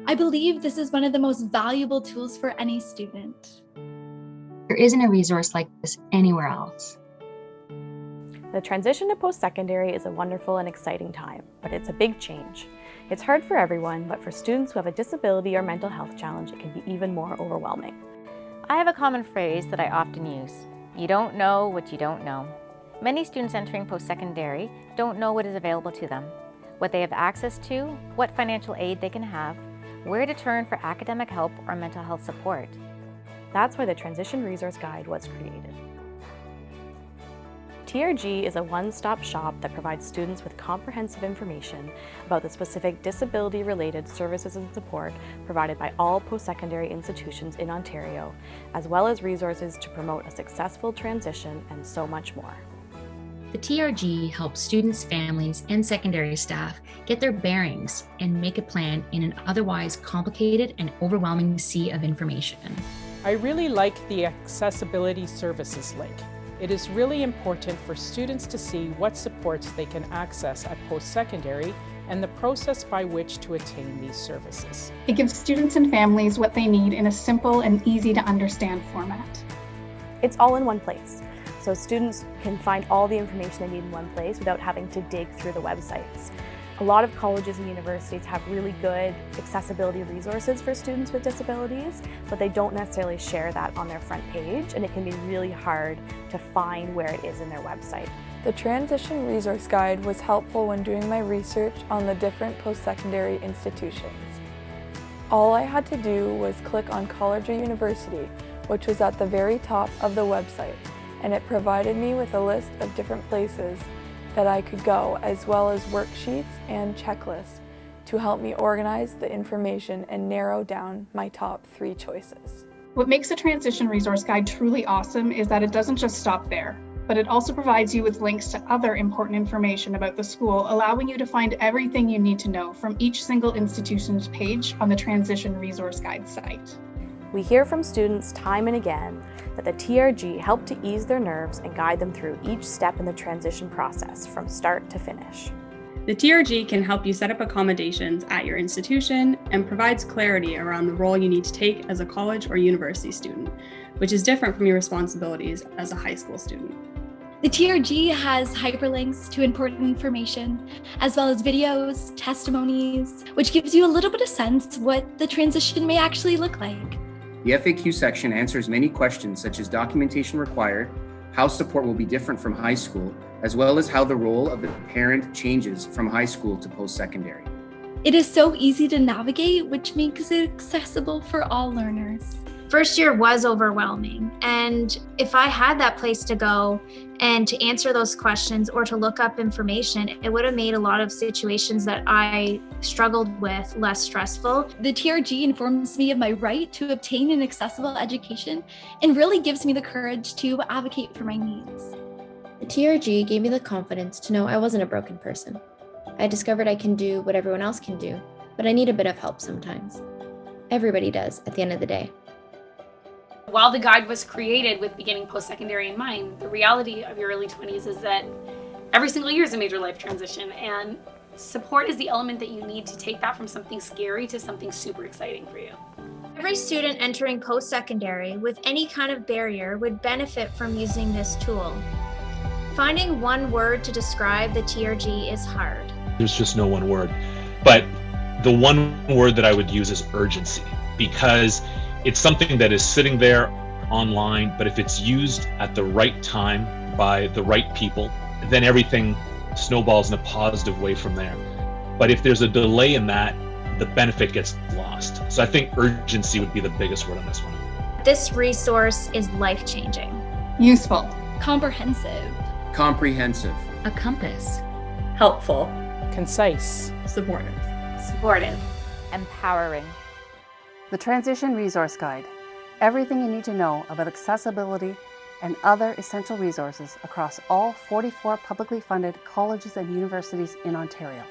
I believe this is one of the most valuable tools for any student. There isn't a resource like this anywhere else. The transition to post-secondary is a wonderful and exciting time, but it's a big change. It's hard for everyone, but for students who have a disability or mental health challenge, it can be even more overwhelming. I have a common phrase that I often use. You don't know what you don't know. Many students entering post-secondary don't know what is available to them, what they have access to, what financial aid they can have, where to turn for academic help or mental health support. That's why the Transition Resource Guide was created. TRG is a one-stop shop that provides students with comprehensive information about the specific disability-related services and support provided by all post-secondary institutions in Ontario, as well as resources to promote a successful transition and so much more. The TRG helps students, families, and secondary staff get their bearings and make a plan in an otherwise complicated and overwhelming sea of information. I really like the accessibility services link. It is really important for students to see what supports they can access at post-secondary and the process by which to attain these services. It gives students and families what they need in a simple and easy to understand format. It's all in one place, so students can find all the information they need in one place without having to dig through the websites. A lot of colleges and universities have really good accessibility resources for students with disabilities, but they don't necessarily share that on their front page, and it can be really hard to find where it is in their website. The Transition Resource Guide was helpful when doing my research on the different post-secondary institutions. All I had to do was click on college or university, which was at the very top of the website, and it provided me with a list of different places that I could go, as well as worksheets and checklists to help me organize the information and narrow down my top 3 choices. What makes the Transition Resource Guide truly awesome is that it doesn't just stop there, but it also provides you with links to other important information about the school, allowing you to find everything you need to know from each single institution's page on the Transition Resource Guide site. We hear from students time and again that the TRG helped to ease their nerves and guide them through each step in the transition process from start to finish. The TRG can help you set up accommodations at your institution and provides clarity around the role you need to take as a college or university student, which is different from your responsibilities as a high school student. The TRG has hyperlinks to important information, as well as videos, testimonies, which gives you a little bit of sense what the transition may actually look like. The FAQ section answers many questions such as documentation required, how support will be different from high school, as well as how the role of the parent changes from high school to post-secondary. It is so easy to navigate, which makes it accessible for all learners. First year was overwhelming, and if I had that place to go and to answer those questions or to look up information, it would have made a lot of situations that I struggled with less stressful. The TRG informs me of my right to obtain an accessible education and really gives me the courage to advocate for my needs. The TRG gave me the confidence to know I wasn't a broken person. I discovered I can do what everyone else can do, but I need a bit of help sometimes. Everybody does at the end of the day. While the guide was created with beginning post-secondary in mind, the reality of your early 20s is that every single year is a major life transition, and support is the element that you need to take that from something scary to something super exciting for you. Every student entering post-secondary with any kind of barrier would benefit from using this tool. Finding one word to describe the TRG is hard. There's just no one word, but the one word that I would use is urgency, because it's something that is sitting there online, but if it's used at the right time by the right people, then everything snowballs in a positive way from there. But if there's a delay in that, the benefit gets lost. So I think urgency would be the biggest word on this one. This resource is life-changing. Useful. Comprehensive. Comprehensive. A compass. Helpful. Concise. Supportive. Supportive. Empowering. The Transition Resource Guide. Everything you need to know about accessibility and other essential resources across all 44 publicly funded colleges and universities in Ontario.